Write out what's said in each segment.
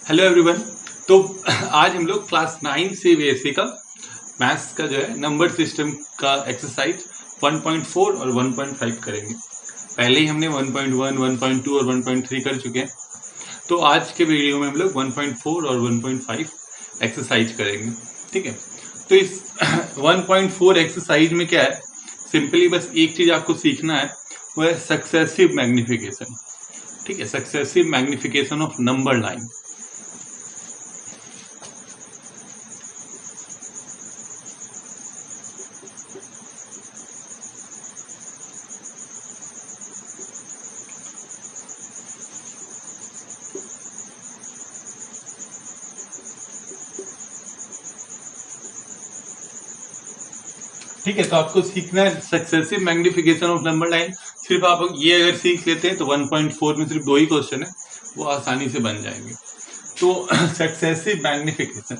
Hello everyone. तो आज हम लोग क्लास 9 से बीएससी का मैथ्स का जो है नंबर सिस्टम का एक्सरसाइज 1.4 और 1.5 करेंगे। पहले ही हमने 1.1, 1.2 और 1.3 कर चुके हैं। तो आज के वीडियो में हम लोग 1.4 और 1.5 एक्सरसाइज करेंगे। ठीक है, तो इस 1.4 एक्सरसाइज में क्या है, सिंपली बस एक चीज आपको सीखना है, वो है सक्सेसिव मैग्निफिकेशन। ठीक है, successive magnification of number line. ठीक है, तो आपको सीखना है successive magnification of number line. सिर्फ आप ये अगर सीख लेते हैं तो 1.4 में सिर्फ 2 ही क्वेश्चन है, वो आसानी से बन जाएंगे। तो सक्सेसिव मैग्निफिकेशन,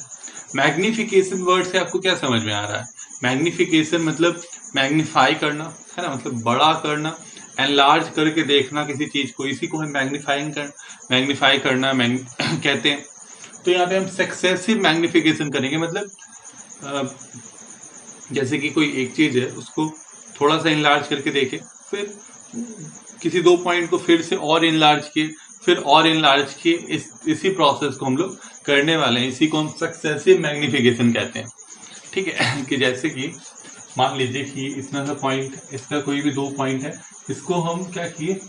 मैग्निफिकेशन वर्ड से आपको क्या समझ में आ रहा है? मैग्निफिकेशन मतलब मैग्नीफाई करना, है ना, मतलब बड़ा करना, एनलार्ज करके देखना किसी चीज को, इसी को हम मैग्नीफाई करना कहते हैं। तो यहाँ पे हम सक्सेसिव मैग्निफिकेशन करेंगे, मतलब जैसे कि कोई एक चीज है, उसको थोड़ा सा इनलार्ज करके देखे, फिर किसी 2 पॉइंट को फिर से और इनलार्ज किए, फिर और इनलार्ज किए, इसी प्रोसेस को हम लोग करने वाले हैं। इसी को हम सक्सेसिव मैग्निफिकेशन कहते हैं। ठीक है, कि जैसे कि मान लीजिए कि इतना सा पॉइंट, इसका कोई भी 2 पॉइंट है, इसको हम क्या किए,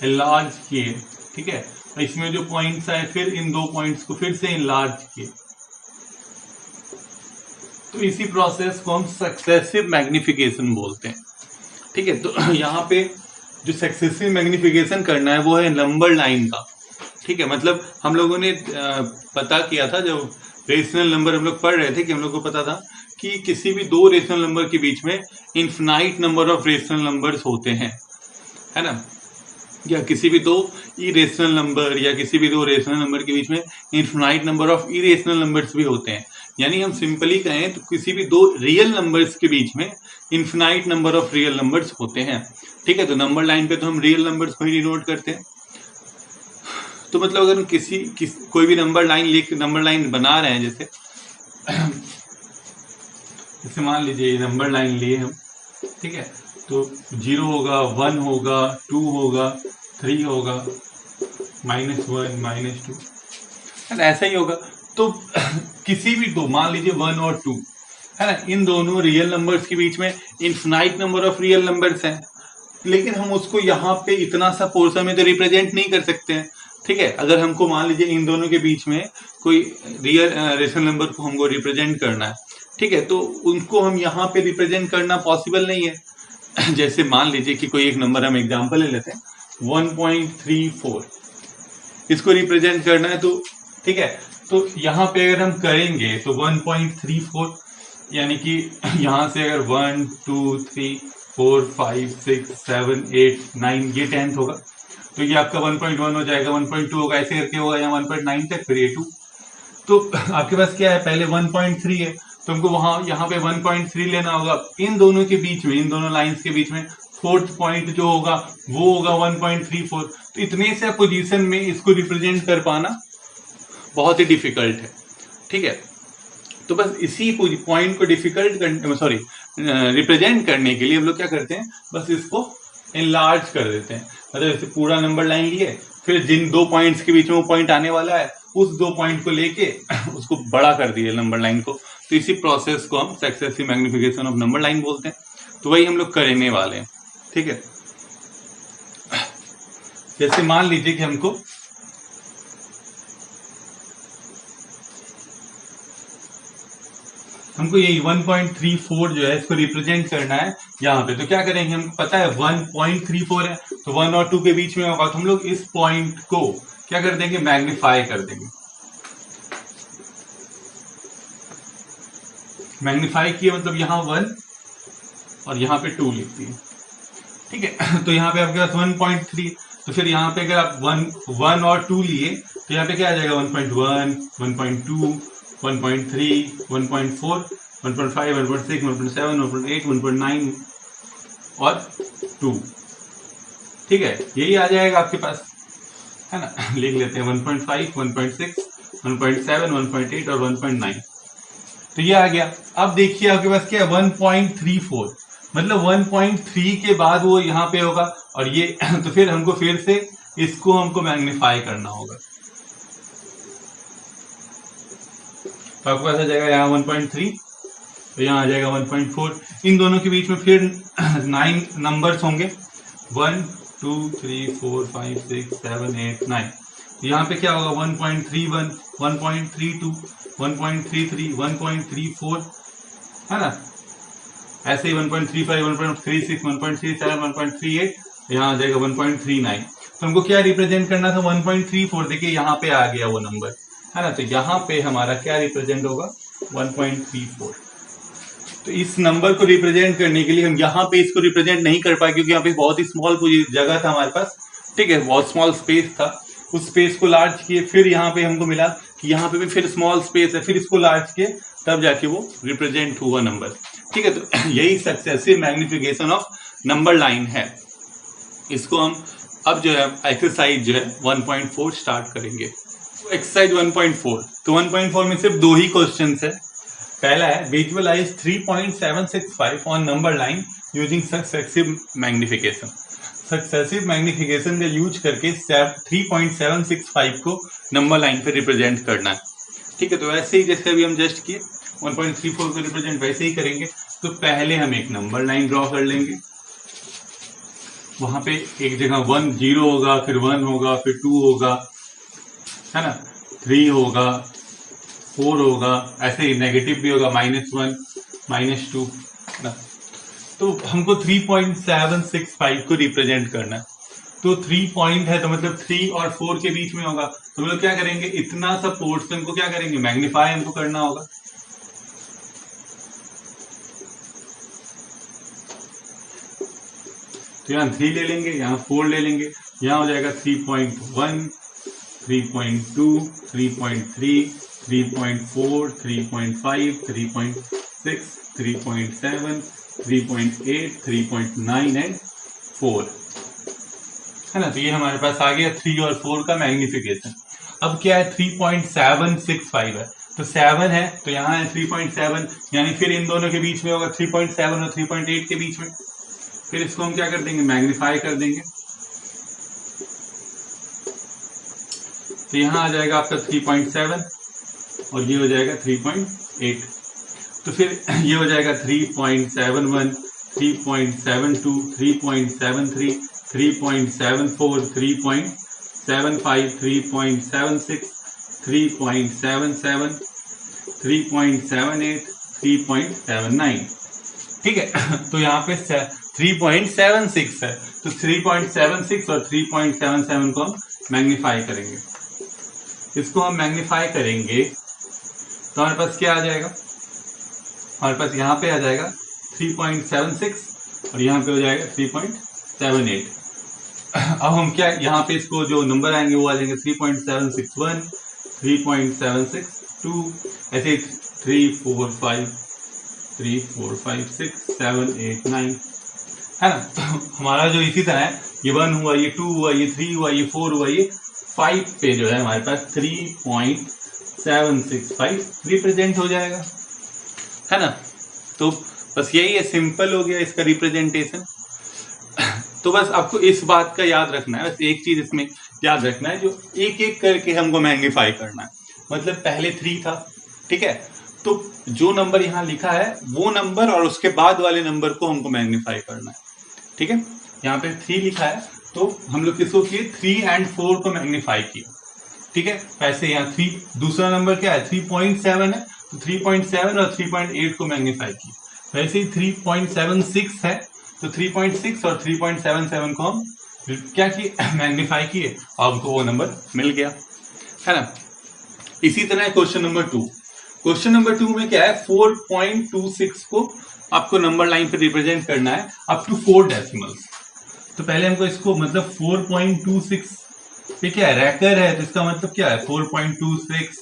इनलार्ज किए। ठीक है, इसमें जो पॉइंट्स आए, फिर इन 2 पॉइंट्स को फिर से इनलार्ज किए। तो इसी प्रोसेस को हम सक्सेसिव मैग्निफिकेशन बोलते हैं। ठीक है, तो यहाँ पे जो सक्सेसिव मैग्निफिकेशन करना है वो है नंबर लाइन का। ठीक है, मतलब हम लोगों ने पता किया था, जब रेशनल नंबर हम लोग पढ़ रहे थे, कि हम लोग को पता था कि किसी भी 2 रेशनल नंबर के बीच में infinite number of rational numbers होते हैं, है ना, या किसी भी 2 इरेशनल नंबर या किसी भी 2 रेशनल नंबर के बीच में infinite number of irrational numbers भी होते हैं। यानी हम सिंपली कहें तो किसी भी 2 रियल नंबर्स के बीच में infinite number of real numbers होते हैं। ठीक है, तो नंबर लाइन पे तो हम रियल नंबर्स को ही डिनोट करते हैं। तो मतलब अगर कोई भी नंबर लाइन बना रहे हैं, जैसे मान लीजिए नंबर लाइन लिए हम, ठीक है, तो 0 होगा, 1 होगा, 2 होगा, 3 होगा, -1, -2, ऐसा ही होगा। तो किसी भी 2, मान लीजिए 1 और 2, है ना, इन दोनों रियल नंबर्स के बीच में infinite number of real numbers हैं, लेकिन हम उसको यहाँ पे इतना सा पोर्शन में तो रिप्रेजेंट नहीं कर सकते हैं। ठीक है, अगर हमको मान लीजिए इन दोनों के बीच में कोई रियल रेशनल नंबर को हमको रिप्रेजेंट करना है, ठीक है, तो उनको हम यहाँ पे रिप्रेजेंट करना पॉसिबल नहीं है। जैसे मान लीजिए कि कोई एक नंबर, हम एग्जांपल ले लेते हैं 1.34, इसको रिप्रेजेंट करना है, तो ठीक है, तो यहाँ पे अगर हम करेंगे तो 1.34, यानी कि यहाँ से अगर 1, 2, 3, 4, 5, 6, 7, 8, 9, ये 10th होगा, तो ये आपका 1.1 हो जाएगा, 1.2 होगा, ऐसे करके होगा यहाँ 1.9 तक, फिर ये 2। तो आपके पास क्या है, पहले 1.3 है, तो हमको यहाँ पे 1.3 लेना होगा। इन दोनों के बीच में, इन दोनों लाइंस के बीच में 4th पॉइंट जो होगा वो होगा 1.34। तो इतने से पोजीशन में इसको रिप्रेजेंट कर पाना बहुत ही डिफिकल्ट है। ठीक है, तो बस इसी पॉइंट को रिप्रेजेंट करने के लिए हम लोग क्या करते हैं, बस इसको एनलार्ज कर देते हैं। मतलब जैसे पूरा नंबर लाइन लिए, फिर जिन 2 पॉइंट्स के बीच में वो पॉइंट आने वाला है, उस 2 पॉइंट को लेके उसको बड़ा कर दिए नंबर लाइन को। तो इसी प्रोसेस को हम successive magnification of number line बोलते हैं। तो वही हम लोग करने वाले हैं। ठीक है, जैसे मान लीजिए कि हमको ये 1.34 जो है, इसको रिप्रेजेंट करना है यहाँ पे। तो क्या करेंगे, हमको पता है 1.34 है, तो 1 और 2 के बीच में होगा, तो हम लोग इस पॉइंट को क्या कर देंगे, मैग्नीफाई कर देंगे। मैग्नीफाई किए मतलब यहाँ 1 और यहाँ पे 2 लिख दिए। ठीक है, तो यहाँ पे आपके पास 1.3, तो फिर यहाँ पे अगर आप 1 और 2 लिए, तो यहाँ पे क्या आ जाएगा, 1.1, 1.2, 1.3, 1.4, 1.5, 1.6, 1.7, 1.8, 1.9 और 2। ठीक है, यही आ जाएगा आपके पास। है ना, लिख लेते हैं 1.5, 1.6, 1.7, 1.8 और 1.9। तो ये आ गया। अब देखिए आपके पास क्या है 1.34, मतलब 1.3 के बाद वो यहाँ पे होगा और ये तो फिर हमको फिर से इसको हमको मैग्नीफाई करना होगा। तो आपके पास आ जाएगा यहाँ 1.3, तो यहाँ आ जाएगा 1.4। इन दोनों के बीच में फिर 9 नंबर्स होंगे, 1 2 3 4 5 6 7 8 9। यहाँ पे क्या होगा 1.31, 1.32, 1.33, 1.34, है ना, ऐसे ही 1.35, 1.36, 1.37, 1.38, यहाँ आ जाएगा 1.39। तो हमको क्या रिप्रेजेंट करना था 1.34, देखिए यहाँ पे आ गया वो नंबर, है ना। तो यहाँ पे हमारा क्या रिप्रेजेंट होगा 1.34। तो इस नंबर को रिप्रेजेंट करने के लिए हम यहाँ पे इसको रिप्रेजेंट नहीं कर पाए क्योंकि यहाँ पे बहुत ही स्मॉल जगह था हमारे पास, ठीक है, बहुत स्मॉल स्पेस था। उस स्पेस को लार्ज किए, फिर यहाँ पे हमको मिला कि यहाँ पे भी फिर स्मॉल स्पेस है, फिर इसको लार्ज किए, तब जाके वो रिप्रेजेंट हुआ नंबर, ठीक है। तो यही successive magnification of number line है। इसको हम अब जो है एक्सरसाइज जो है 1.4 स्टार्ट करेंगे। एक्सरसाइज 1.4, तो 1.4 में सिर्फ 2 ही क्वेश्चन है। पहला है visualise 3.765 on number line using successive magnification. सक्सेसिव मैग्निफिकेशन का यूज करके 3.765 को नंबर लाइन पे रिप्रेजेंट करना है, ठीक है। तो वैसे ही जैसे अभी हम जस्ट किए 1.34 को रिप्रेजेंट वैसे ही करेंगे। तो पहले हम एक नंबर लाइन ड्रॉ कर लेंगे, वहां पे एक जगह 1 0 होगा, फिर 1 होगा, फिर 2 होगा, है ना, 3 होगा, 4 होगा, ऐसे ही नेगेटिव भी होगा, -1, -2 ना। तो हमको 3.765 को रिप्रेजेंट करना है। तो 3 पॉइंट है तो मतलब 3 और 4 के बीच में होगा। तो हम लोग क्या करेंगे, इतना सा पोर्शन को क्या करेंगे, मैग्नीफाई हमको करना होगा। तो यहाँ 3 ले लेंगे, यहाँ 4 ले लेंगे, यहाँ हो जाएगा 3.1, 3.2, 3.3, 3.4, 3.5, 3.6, 3.7, 3.8, 3.9 एंड 4, है ना। तो ये हमारे पास आ गया 3 और 4 का मैग्निफिकेशन। अब क्या है 3.765 है, तो 7 है तो यहाँ है 3.7, यानी फिर इन दोनों के बीच में होगा 3.7 और 3.8 के बीच में। फिर इसको हम क्या कर देंगे, मैग्नीफाई कर देंगे। तो यहाँ आ जाएगा आपका 3.7 और ये हो जाएगा 3.8। तो फिर ये हो जाएगा 3.71, 3.72, 3.73, 3.74, 3.75, 3.76, 3.77, 3.78, 3.79, ठीक है। तो यहाँ पे 3.76 है, तो 3.76 और 3.77 को हम मैग्नीफाई करेंगे। इसको हम मैग्नीफाई करेंगे तो हमारे पास क्या आ जाएगा, हमारे पास यहाँ पे आ जाएगा 3.76 और यहाँ पे हो जाएगा 3.78। अब हम क्या यहाँ पे इसको जो नंबर आएंगे वो आ जाएंगे 3.761, 3.762, ऐसे 3 4 5 3 4 5 6 7 8 9, है ना। तो हमारा जो इसी तरह है, ये 1 हुआ, ये 2 हुआ, ये 3 हुआ, ये 4 हुआ, ये 5 पे जो है हमारे पास 3.765 रिप्रेजेंट हो जाएगा, है ना। तो बस यही है, सिंपल हो गया इसका रिप्रेजेंटेशन। तो बस आपको इस बात का याद रखना है, बस एक चीज इसमें याद रखना है, जो एक एक करके हमको मैग्नीफाई करना है। मतलब पहले 3 था, ठीक है, तो जो नंबर यहाँ लिखा है वो नंबर और उसके बाद वाले नंबर को हमको मैग्नीफाई करना है, ठीक है। यहाँ पे 3 लिखा है तो हम लोग किसको किए, 3 और 4 को मैग्नीफाई किया, ठीक है। वैसे यहाँ 3, दूसरा नंबर क्या है 3.7 है, तो 3.7 और 3.8 को मैग्नीफाई किया। वैसे ही 3.76 है तो 3.6 और 3.77 को हम क्या किए, मैग्नीफाई किए और हमको वो नंबर मिल गया, है ना। इसी तरह क्वेश्चन नंबर 2, क्वेश्चन नंबर 2 में क्या है 4.26 को आपको नंबर लाइन पे रिप्रेजेंट करना है अप टू 4 डेसिमल्स। तो पहले हमको इसको मतलब 4.26 पे क्या है, रैकर है, तो इसका मतलब क्या है 4.26,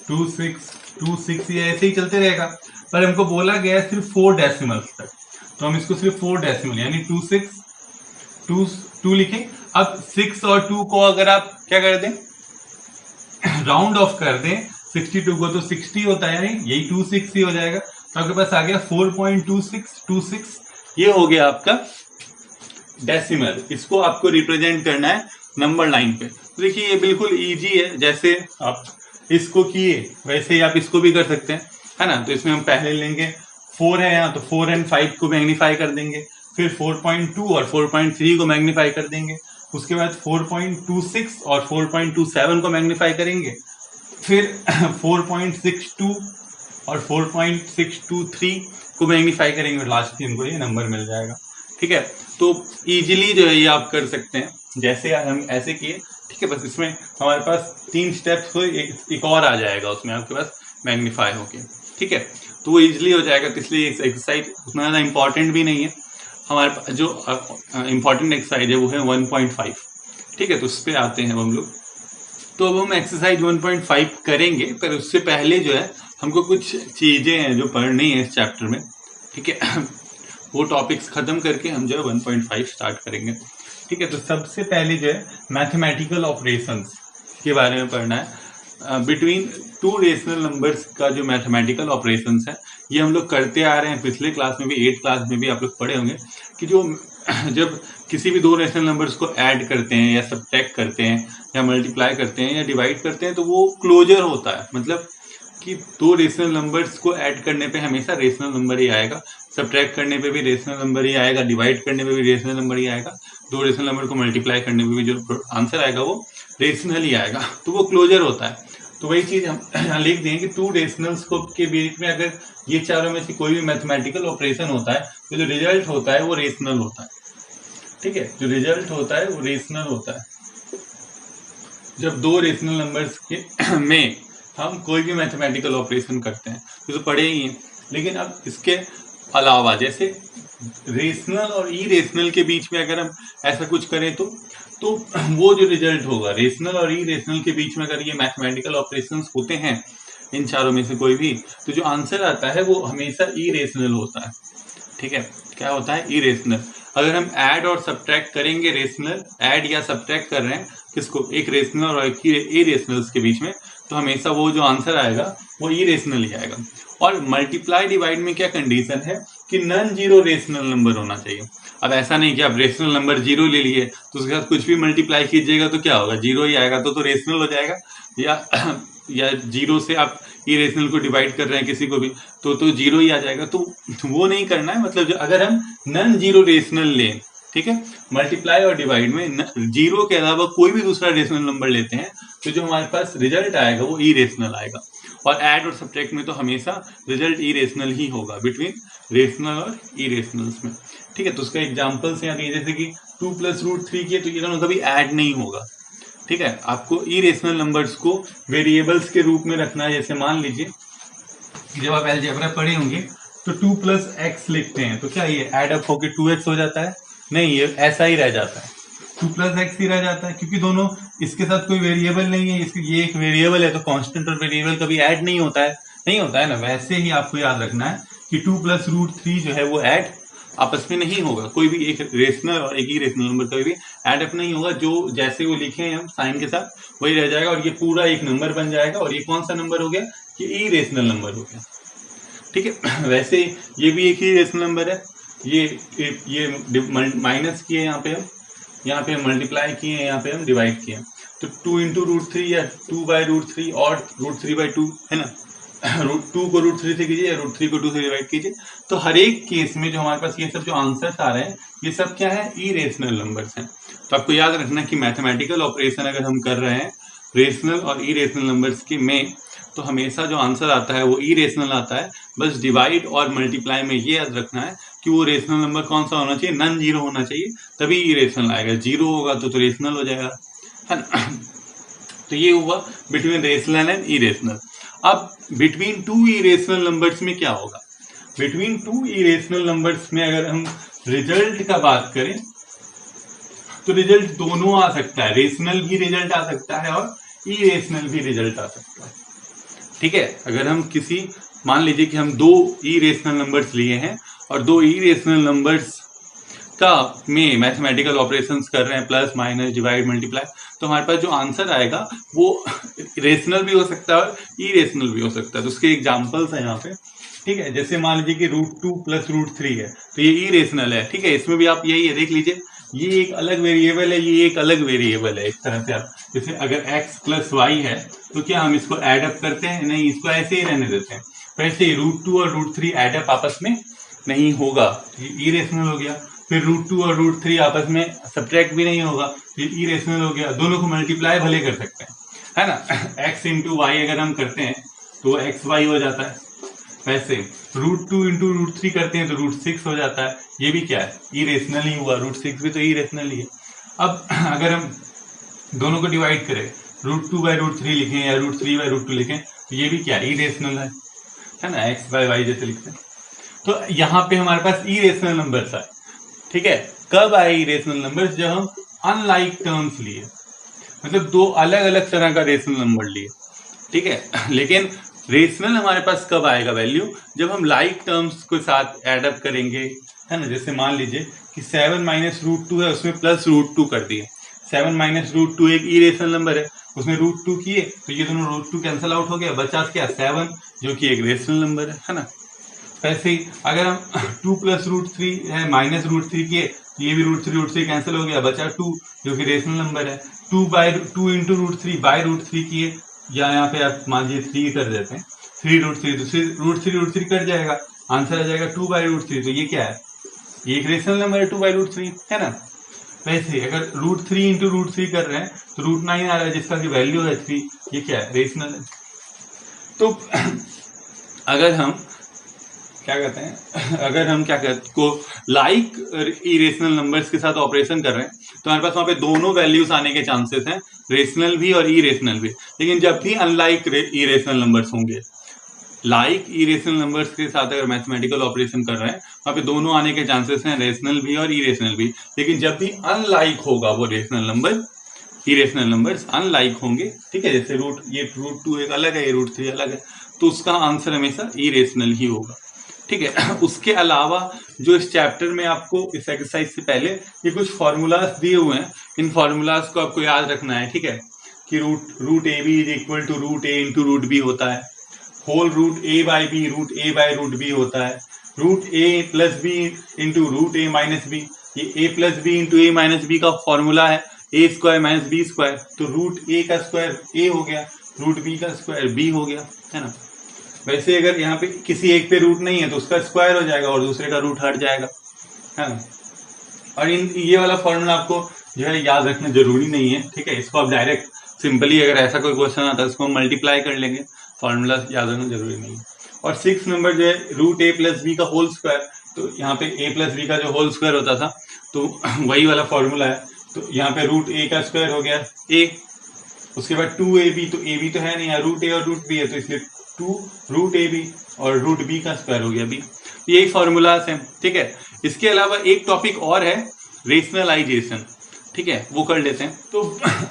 26, 26, ये ऐसे ही चलते रहेगा। पर हमको बोला गया है सिर्फ 4 डेसिमल्स तक, तो हम इसको सिर्फ 4 डेसिमल यानी 2 लिखें। अब 6 और 2 को अगर आप क्या कर दें, राउंड ऑफ कर दें 62 को, तो 60 होता है, यानी यही 26 ही हो जाएगा। तो आपके पास आ गया 4.2626, ये हो गया आपका डेसिमल। इसको आपको रिप्रेजेंट करना है नंबर लाइन पे। तो देखिए ये बिल्कुल इजी है, जैसे आप इसको किए वैसे ही आप इसको भी कर सकते हैं, है ना। तो इसमें हम पहले लेंगे 4 है यहाँ, तो 4 and 5 को मैग्नीफाई कर देंगे, फिर 4.2 और 4.3 को मैग्नीफाई कर देंगे, उसके बाद 4.26 और 4.27 को मैग्नीफाई करेंगे, फिर 4.62 और 4.623 को मैग्नीफाई करेंगे, लास्ट में हमको ये नंबर मिल जाएगा। ठीक है, तो इजीली जो है ये आप कर सकते हैं, जैसे हम ऐसे किए। ठीक है, बस इसमें हमारे पास 3 स्टेप्स हो, एक और आ जाएगा उसमें आपके पास मैग्नीफाई होके। ठीक है, तो वो इजीली हो जाएगा। तो इसलिए एक्सरसाइज उतना ज़्यादा इंपॉर्टेंट भी नहीं है। हमारे पास जो इम्पॉर्टेंट एक्सरसाइज है वो है 1.5। ठीक है, तो उस पर आते हैं हम लोग। तो अब हम एक्सरसाइज 1.5 करेंगे, पर उससे पहले जो है हमको कुछ चीज़ें हैं जो पढ़नी है इस चैप्टर में। ठीक है, वो टॉपिक्स खत्म करके हम जो है 1.5 स्टार्ट करेंगे। ठीक है, तो सबसे पहले जो है मैथमेटिकल ऑपरेशंस के बारे में पढ़ना है। बिटवीन 2 रेशनल नंबर्स का जो मैथमेटिकल ऑपरेशंस है, ये हम लोग करते आ रहे हैं। पिछले क्लास में भी 8th क्लास में भी आप लोग पढ़े होंगे कि जो जब किसी भी 2 रेशनल नंबर्स को ऐड करते हैं या सब्ट्रैक्ट करते हैं या मल्टीप्लाई करते हैं या डिवाइड करते हैं, तो वो क्लोजर होता है। मतलब कि 2 रेशनल नंबर्स को ऐड करने पे हमेशा रेशनल नंबर ही आएगा, सब्ट्रैक्ट करने पे भी रेशनल नंबर ही आएगा, डिवाइड करने पे भी रेशनल नंबर ही आएगा, 2 रेशनल नंबर को मल्टीप्लाई करने पे भी जो आंसर आएगा वो रेशनल ही आएगा। तो वो क्लोजर होता है। तो वही चीज़ हम यहाँ लिख देंगे कि 2 रेशनल्स को के बीच में अगर ये चारों में से कोई भी मैथमेटिकल ऑपरेशन होता है, तो जो रिजल्ट होता है वो रेशनल होता है। ठीक है, जो रिजल्ट होता है वो रेशनल होता है। जब 2 रेशनल नंबर्स के में हम कोई भी मैथमेटिकल ऑपरेशन करते हैं, तो पढ़े ही हैं। लेकिन अब इसके अलावा जैसे रेशनल और इरेशनल के बीच में अगर हम ऐसा कुछ करें, तो वो जो रिजल्ट होगा रेशनल और इरेशनल के बीच में, अगर ये मैथमेटिकल ऑपरेशंस होते हैं इन चारों में से कोई भी, तो जो आंसर आता है वो हमेशा इरेशनल होता है। ठीक है, क्या होता है, इरेशनल। अगर हम ऐड और सब्ट्रैक्ट करेंगे, रेशनल ऐड या सब्ट्रैक्ट कर रहे हैं किसको, एक रेशनल और एक इरेशनल्स के बीच में, तो हमेशा वो जो आंसर आएगा वो इरेशनल ही आएगा। और मल्टीप्लाई डिवाइड में क्या कंडीशन है कि नॉन जीरो रेशनल नंबर होना चाहिए। अब ऐसा नहीं कि आप रेशनल नंबर 0 ले लिए तो उसके साथ कुछ भी मल्टीप्लाई कीजिएगा तो क्या होगा, 0 ही आएगा, तो रेशनल हो जाएगा। या 0 से आप इरेशनल को डिवाइड कर रहे हैं किसी को भी, तो 0 ही आ जाएगा। तो वो नहीं करना है। मतलब अगर हम नॉन जीरो रेशनल लें, ठीक है, मल्टीप्लाई और डिवाइड में 0 के अलावा कोई भी दूसरा रेशनल नंबर लेते हैं, तो जो हमारे पास रिजल्ट आएगा वो इरेशनल आएगा। और ऐड और सब्ट्रैक्ट में तो हमेशा रिजल्ट इरेशनल ही होगा बिटवीन रेशनल और इरेशनल्स में। ठीक है, तो उसका एग्जाम्पल्स यहाँ दिए, जैसे कि 2 + √3 किए तो ये दोनों कभी ऐड नहीं होगा। ठीक है, आपको इरेशनल नंबर्स को वेरिएबल्स के रूप में रखना है। जैसे मान लीजिए जब आप अलजेब्रा पढ़े होंगे तो 2 + x लिखते हैं, तो क्या ये ऐड अप होकर 2x हो जाता है? नहीं, ये ऐसा ही रह जाता है, 2 + x ही रह जाता है, क्योंकि दोनों इसके साथ कोई वेरिएबल नहीं है। ये एक वेरिएबल है, तो कांस्टेंट और वेरिएबल कभी ऐड नहीं होता है ना। वैसे ही आपको याद रखना है कि 2 + √3 जो है वो ऐड आपस में नहीं होगा। कोई भी एक रेशनल और एक इरेशनल नंबर कभी भी ऐड अप नहीं होगा। जो जैसे वो लिखे हैं हम साइन के साथ वही रह जाएगा, और ये पूरा एक नंबर बन जाएगा। और ये कौन सा नंबर हो गया, ये इरेशनल नंबर हो गया। ठीक है, वैसे ये भी एक ही रेशनल नंबर है। ये माइनस किए यहाँ पे हम मल्टीप्लाई किए, यहाँ पे हम डिवाइड किए। तो 2 × √3 या 2/√3 और √3/2 है ना। √2 को √3 से कीजिए या √3 को 2 से डिवाइड कीजिए। तो हर एक केस में जो हमारे पास ये सब जो आंसर्स आ रहे हैं, ये सब क्या है, इरेशनल नंबर्स हैं। तो आपको याद रखना कि मैथमेटिकल ऑपरेशन अगर हम कर रहे हैं रेशनल और इरेशनल नंबर्स के में, तो हमेशा जो आंसर आता है वो इरेशनल आता है। बस डिवाइड और मल्टीप्लाई में ये याद रखना है कि वो रेशनल नंबर कौन सा होना चाहिए, नॉन जीरो होना चाहिए, तभी इरेशनल आएगा। 0 होगा तो रेशनल हो जाएगा, है ना। तो ये हुआ बिटवीन रेशनल एंड इरेशनल। अब बिटवीन 2 इरेशनल नंबर्स में क्या होगा, बिटवीन 2 इरेशनल नंबर्स में अगर हम रिजल्ट का बात करें तो रिजल्ट दोनों आ सकता है, रेशनल भी रिजल्ट आ सकता है और इरेशनल भी रिजल्ट आ सकता है। ठीक है, अगर हम मान लीजिए कि हम 2 इरेशनल नंबर्स लिए हैं और 2 इरेशनल नंबर्स का में मैथमेटिकल ऑपरेशंस कर रहे हैं, प्लस माइनस डिवाइड मल्टीप्लाई, तो हमारे पास जो आंसर आएगा वो रेशनल भी हो सकता है और इरेशनल भी हो सकता है। तो उसके एग्जांपल्स हैं यहाँ पे, ठीक है। जैसे मान लीजिए कि √2 प्लस √3 है, तो ये इरेशनल है, ठीक है। इसमें भी आप यही है, देख लीजिए, ये एक अलग वेरिएबल है, ये एक अलग वेरिएबल है। इस तरह से आप जैसे अगर x प्लस वाई है तो क्या हम इसको एडअप करते हैं? नहीं, इसको ऐसे ही रहने देते हैं। वैसे ही √2 और √3 एडअप आपस में नहीं होगा, ये इरेशनल हो गया। फिर √2 और √3 आपस में सब्ट्रैक्ट भी नहीं होगा, ये इरेशनल हो गया। दोनों को मल्टीप्लाई भले कर सकते हैं, है ना। x इंटू वाई अगर हम करते हैं तो एक्स वाई हो जाता है। वैसे √2 इंटू √3 करते हैं तो √6 हो जाता है। ये भी क्या है? इरेशनल ही हुआ, √6 भी तो इरेशनल ही है। अब अगर हम दोनों को डिवाइड करें, √2 बाई √3 लिखें या √3 बाई √2 लिखें, तो ये भी क्या इरेशनल है ना, x बाई वाई जैसे लिखते हैं। तो यहाँ पे हमारे पास इरेशनल नंबर्स आए, ठीक है। कब आए इरेशनल नंबर्स? जब हम अनलाइक टर्म्स लिए, मतलब दो अलग अलग तरह का रेशनल नंबर लिए, ठीक है। लेकिन रेशनल हमारे पास कब आएगा वैल्यू? जब हम लाइक टर्म्स के साथ एडअप करेंगे, है ना। जैसे मान लीजिए कि 7 माइनस √2 है, उसमें प्लस √2 कर दिए। 7 माइनस √2 एक इरेशनल नंबर है, उसमें √2 किए तो ये दोनों √2 कैंसिल आउट हो गया, बचा क्या 7, जो कि एक रेशनल नंबर है ना। वैसे ही अगर हम 2 प्लस √3 है माइनस √3 किए तो ये भी √3 कैंसिल हो गया, बचा 2, जो कि रेशनल नंबर है। 2 इंटू √3 बाई √3 किए, या यहाँ पे आप मान लीजिए 3 कर देते हैं, 3√3 तो √3 कट जाएगा, आंसर आ जाएगा 2 बाई √3। तो ये क्या है? ये एक रेशनल नंबर है 2 बाई √3, है ना। वैसे अगर √3 इंटू √3 कर रहे हैं तो √9 आ रहा है, जिसका की वैल्यू है 3, ये क्या है? रेशनल है। तो अगर हम क्या कहते हैं, अगर हम क्या कहते को लाइक इरेशनल नंबर्स के साथ ऑपरेशन कर रहे हैं तो हमारे पास वहां पे दोनों वैल्यूज आने के चांसेस हैं, रेशनल भी और इरेशनल भी। लेकिन जब भी अनलाइक इरेशनल नंबर्स होंगे, लाइक इरेशनल नंबर्स के साथ अगर मैथमेटिकल ऑपरेशन कर रहे हैं, वहां पे दोनों आने के चांसेस हैं, रेशनल भी और इरेशनल भी। लेकिन जब भी अनलाइक होगा वो rational number, irrational numbers unlike होंगे, ठीक है। जैसे ये √2 एक अलग है, ये √3 अलग है, तो उसका आंसर हमेशा इरेशनल ही होगा, ठीक है। उसके अलावा जो इस चैप्टर में आपको इस एक्सरसाइज से पहले ये कुछ फॉर्मूलाज दिए हुए हैं, इन फॉर्मूलाज को आपको याद रखना है, ठीक है। कि root A B is equal to √a into √b होता है, whole √a by B √a by √b होता है, √a plus B into √a minus B, ये a plus B into a minus B का फॉर्मूला है, a square minus B square. तो √a का square a हो गया, √b का स्क्वायर b हो गया, है ना। वैसे अगर यहाँ पे किसी एक पे रूट नहीं है तो उसका स्क्वायर हो जाएगा और दूसरे का रूट हट जाएगा, है ना। और ये वाला फॉर्मूला आपको जो है याद रखना जरूरी नहीं है, ठीक है। इसको आप डायरेक्ट सिंपली अगर ऐसा कोई क्वेश्चन आता है उसको हम मल्टीप्लाई कर लेंगे, फॉर्मूला याद रखना जरूरी नहीं है। और 6 नंबर जो है √a प्लस बी का होल स्क्वायर, तो यहाँ पे a प्लस बी का जो होल स्क्वायर होता था तो वही वाला फॉर्मूला है। तो यहाँ पे √a का स्क्वायर हो गया a, उसके बाद 2ab, तो ab तो है नहीं, √a और √b है, तो इसलिए 2√ab और √b का स्क्वायर हो गया b। ये फॉर्मूलाज हैं, ठीक है। इसके अलावा एक टॉपिक और है रेशनलाइजेशन, ठीक है, वो कर लेते हैं। तो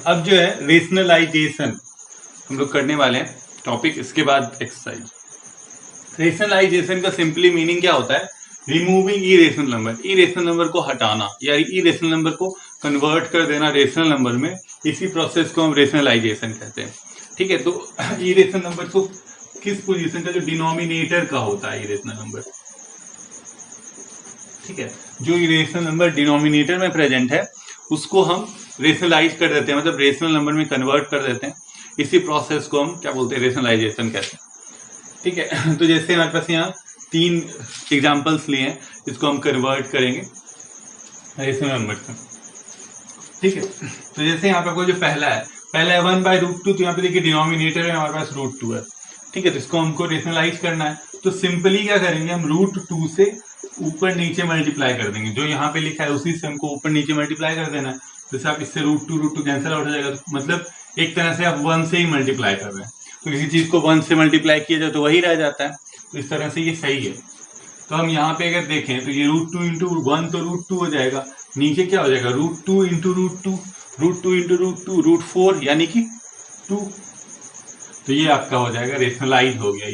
अब जो है रेशनलाइजेशन हम लोग करने वाले हैं टॉपिक, इसके बाद एक्सरसाइज। रेशनलाइजेशन का सिंपली मीनिंग क्या होता है? Removing irrational number, irrational number को हटाना, या इरेशनल नंबर को कन्वर्ट कर देना रेशनल नंबर में, इसी प्रोसेस को हम रेशनलाइजेशन कहते हैं, ठीक है। तो इरेशनल नंबर को किस पोजीशन का, जो डिनोमिनेटर का होता है इरेशनल नंबर, ठीक है, जो इरेशनल नंबर डिनोमिनेटर में प्रेजेंट है उसको हम रेशनलाइज कर देते हैं, मतलब रेशनल नंबर में कन्वर्ट कर देते हैं। इसी प्रोसेस को हम क्या बोलते हैं? रेशनलाइजेशन कहते हैं, ठीक है। तो जैसे हमारे पास यहाँ 3 एग्जांपल्स लिए हैं, इसको हम कन्वर्ट करेंगे रेशनल नंबर से, ठीक है। तो जैसे यहाँ पे कोई जो पहला है 1 बाई √2, तो यहाँ पे देखिए डिनोमिनेटर में हमारे पास √2 है, ठीक है। तो इसको हमको रेशनलाइज करना है, तो सिंपली क्या करेंगे, हम √2 से ऊपर नीचे मल्टीप्लाई कर देंगे। जो यहाँ पे लिखा है उसी से हमको ऊपर नीचे मल्टीप्लाई कर देना है। जैसे आप इससे √2 कैंसिल आउट हो जाएगा, तो मतलब एक तरह से आप 1 से ही मल्टीप्लाई कर रहे हैं। तो किसी चीज को 1 से मल्टीप्लाई किया जाए तो वही रह जाता है, तो इस तरह से ये सही है। तो हम यहाँ पे अगर देखें तो ये √2 इंटू 1 तो √2 हो जाएगा, नीचे क्या हो जाएगा √2 इंटू √2, √2 इंटू √2 √4 यानी कि 2। तो ये आपका हो जाएगा रेशनलाइज हो गया,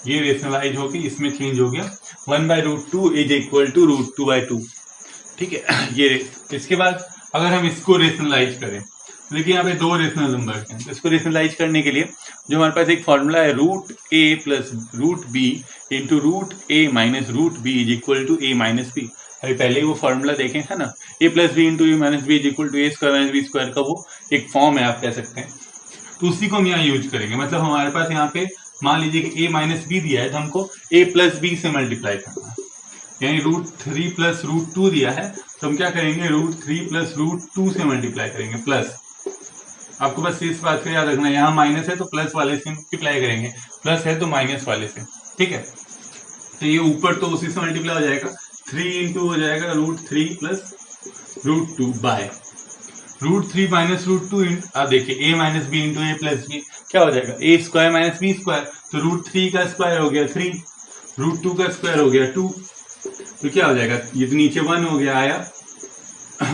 ये रेशनलाइज होकर इसमें चेंज हो गया 1 by √2 is equal to √2 by 2। ठीक है। ये इसके बाद अगर हम इसको रेशनलाइज करें, देखिए यहाँ पे दो रेशनल नंबर हैं, तो इसको रेशनलाइज करने के लिए जो हमारे पास एक फॉर्मूला है root A plus root B into root A minus root B is equal to A minus B. अभी पहले ही वो फॉर्मूला देखें है ना, A plus B into A minus B is equal to A square minus B square का वो एक फॉर्म है, आप कह सकते हैं। तो उसी को हम यहाँ यूज करेंगे। मतलब हमारे पास यहाँ पे मान लीजिए कि ए माइनस बी दिया है, तो हमको ए प्लस बी से मल्टीप्लाई करना है, यानी रूट 3 प्लस रूट 2 दिया है, तो हम क्या करेंगे रूट 3 प्लस रूट 2 से मल्टीप्लाई करेंगे प्लस। आपको बस इस बात को याद रखना है, यहाँ माइनस है तो प्लस वाले से मल्टीप्लाई करेंगे, प्लस है तो माइनस वाले से, ठीक है। तो ये ऊपर तो उसी से मल्टीप्लाई हो जाएगा, 3 इंटू हो जाएगा root 3 plus root 2 by root 3 minus root 2। अब देखिए A minus B into A plus B क्या हो जाएगा, A square minus B square, तो रूट 3 का स्क्वायर हो गया 3, रूट 2 का स्क्वायर हो गया 2, तो क्या हो जाएगा, ये तो नीचे 1 हो गया, आया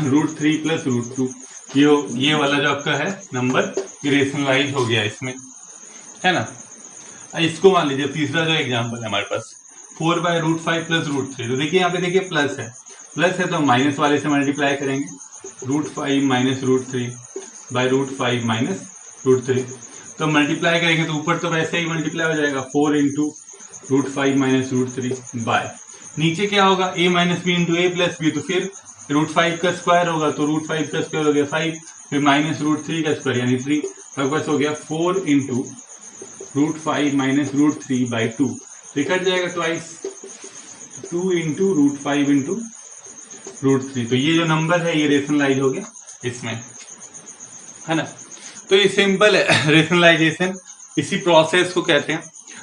रूट 3 प्लस रूट 2। ये वाला जो आपका है नंबर रेशनलाइज हो गया इसमें, है ना। इसको मान लीजिए तीसरा जो एग्जांपल है हमारे पास 4 बाय रूट 5 प्लस रूट 3, तो देखिए यहाँ पे देखिए प्लस है तो माइनस वाले से मल्टीप्लाई करेंगे, root 5 minus root 3 by root 5 minus root 3। तो मल्टीप्लाई करेंगे तो ऊपर तो वैसे ही मल्टीप्लाई हो जाएगा 4 into root 5 minus root 3 by नीचे क्या होगा A minus B into A plus B, तो फिर रूट 5 का स्क्वायर होगा, तो रूट 5 का स्क्वायर हो गया 5, फिर माइनस रूट 3 का स्क्वायर यानी 3, तो बस हो गया 4 into root 5 minus root 3 by 2, तो कट जाएगा twice, 2 into root 5 into root 3। तो ये जो नंबर है ये रेशनलाइज हो गया इसमें, है ना। तो ये सिंपल है रेशनलाइजेशन, इसी प्रोसेस को कहते हैं।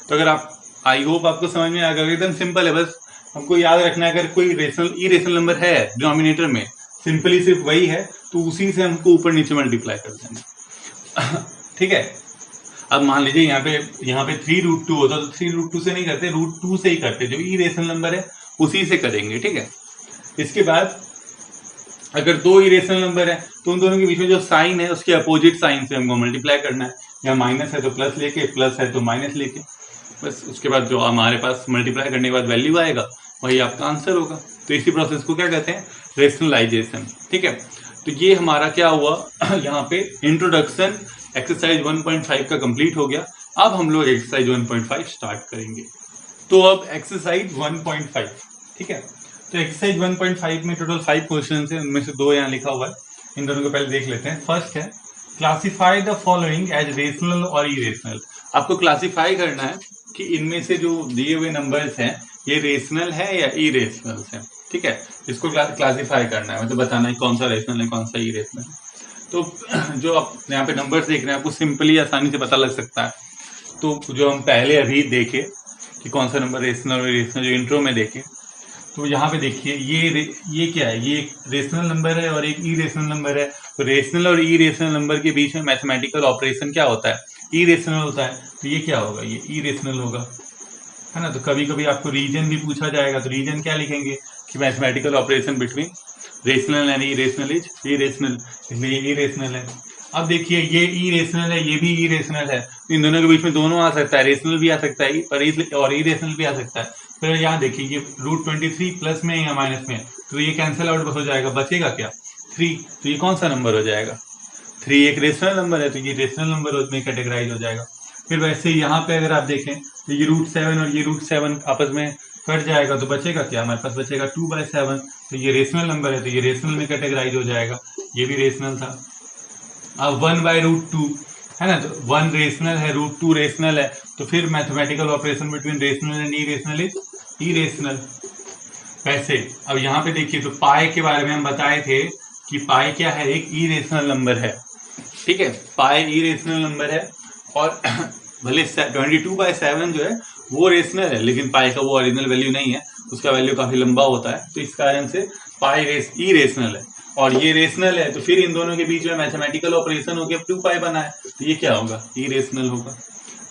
तो अगर आप, आई होप आपको समझ में आ गया, एकदम सिंपल है, बस हमको याद रखना है अगर कोई इरेशनल नंबर है डिनोमिनेटर में, सिंपली सिर्फ वही है, तो उसी से हमको ऊपर नीचे मल्टीप्लाई कर देना ठीक है। अब मान लीजिए यहाँ पे 3 रूट 2 होता तो 3 रूट 2 से नहीं करते, रूट 2 से ही करते, जो इरेशनल नंबर है उसी से करेंगे, ठीक है। इसके बाद अगर 2 इरेशनल नंबर है तो उन दोनों के बीच में जो साइन है उसके अपोजिट साइन से हमको मल्टीप्लाई करना है, यहाँ माइनस है तो प्लस लेके, प्लस है तो माइनस लेके, बस उसके बाद जो हमारे पास मल्टीप्लाई करने के बाद वैल्यू आएगा वही आपका आंसर होगा। तो इसी प्रोसेस को क्या कहते हैं, रेशनलाइजेशन, ठीक है। तो ये हमारा क्या हुआ यहाँ पे इंट्रोडक्शन एक्सरसाइज 1.5 का कंप्लीट हो गया। अब हम लोग एक्सरसाइज 1.5 स्टार्ट करेंगे। तो अब एक्सरसाइज 1.5, ठीक है। तो एक्सरसाइज 1.5 में टोटल 5 क्वेश्चन है, उनमें से 2 यहाँ लिखा हुआ है, इन दोनों को पहले देख लेते हैं। फर्स्ट है classify the following as rational और इरेशनल। आपको क्लासिफाई करना है कि इनमें से जो दिए हुए नंबर्स हैं ये रेशनल है या इरेशनल है, ठीक है। इसको क्लासिफाई करना है, मतलब बताना है कौन सा रेशनल है कौन सा इरेशनल है। तो जो आप यहाँ पे नंबर्स देख रहे हैं आपको सिंपली आसानी से पता लग सकता है। तो जो हम पहले अभी देखे कि कौन सा नंबर रेशनल और इरेशनल, जो इंट्रो में देखे, तो यहाँ पे देखिए ये क्या है, ये एक रेशनल नंबर है और एक इरेशनल नंबर है। तो रेशनल और इरेशनल नंबर के बीच में मैथमेटिकल ऑपरेशन क्या होता है, इरेशनल होता है। तो ये क्या होगा, ये इरेशनल होगा, है ना। तो कभी कभी आपको रीजन भी पूछा जाएगा, तो रीजन क्या लिखेंगे कि mathematical operation between rational and irrational is irrational, इसलिए ये इरेशनल है। अब देखिए ये इरेशनल है, ये भी इरेशनल है, तो इन दोनों के बीच में दोनों आ सकता है, रेशनल भी आ सकता है और इरेशनल भी आ सकता है। फिर यहाँ देखिए ये रूट 23 प्लस में या माइनस में, तो ये कैंसिल आउट हो जाएगा, बचेगा क्या 3। तो ये कौन सा नंबर हो जाएगा, 3 एक रेशनल नंबर है, तो ये रेशनल नंबर में कैटेगराइज हो जाएगा। फिर वैसे यहाँ पे अगर आप देखें तो ये रूट 7 और ये रूट 7 आपस में कट जाएगा, तो बचेगा क्या, हमारे पास बचेगा 2/7। तो ये रेशनल नंबर है, तो ये रेशनल में कैटेगराइज हो जाएगा, ये भी रेशनल था। अब 1/√2 है ना, तो 1 रेशनल है, √2 रेशनल है, तो फिर mathematical operation between rational and irrational is irrational. वैसे अब यहाँ पे देखिए तो पाई के बारे में हम बताए थे कि पाई क्या है, एक इरेशनल नंबर है, ठीक है। पाई इरेशनल नंबर है और भले 22/7 जो है वो रेशनल है, लेकिन पाई का वो ओरिजिनल वैल्यू नहीं है, उसका वैल्यू काफी लंबा होता है, तो इस कारण से पाई इरेशनल है और ये रेशनल है। तो फिर इन दोनों के बीच में मैथमेटिकल ऑपरेशन होकर 2 पाई बना है, तो ये क्या होगा, इरेशनल होगा।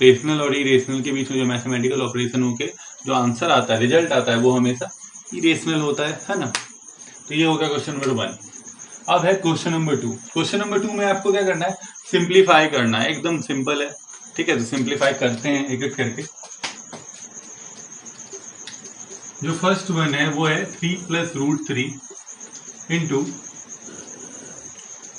रेशनल और इरेशनल के बीच में जो मैथमेटिकल ऑपरेशन होकर जो आंसर आता है, रिजल्ट आता है, वो हमेशा इरेशनल होता है ना। तो ये होगा क्वेश्चन नंबर 1। अब है क्वेश्चन नंबर 2। क्वेश्चन नंबर 2 में आपको क्या करना है, सिंप्लीफाई करना है, एकदम सिंपल है, ठीक है। तो सिंप्लीफाई करते हैं एक एक करके। जो फर्स्ट वन है वो है 3 + √3 इंटू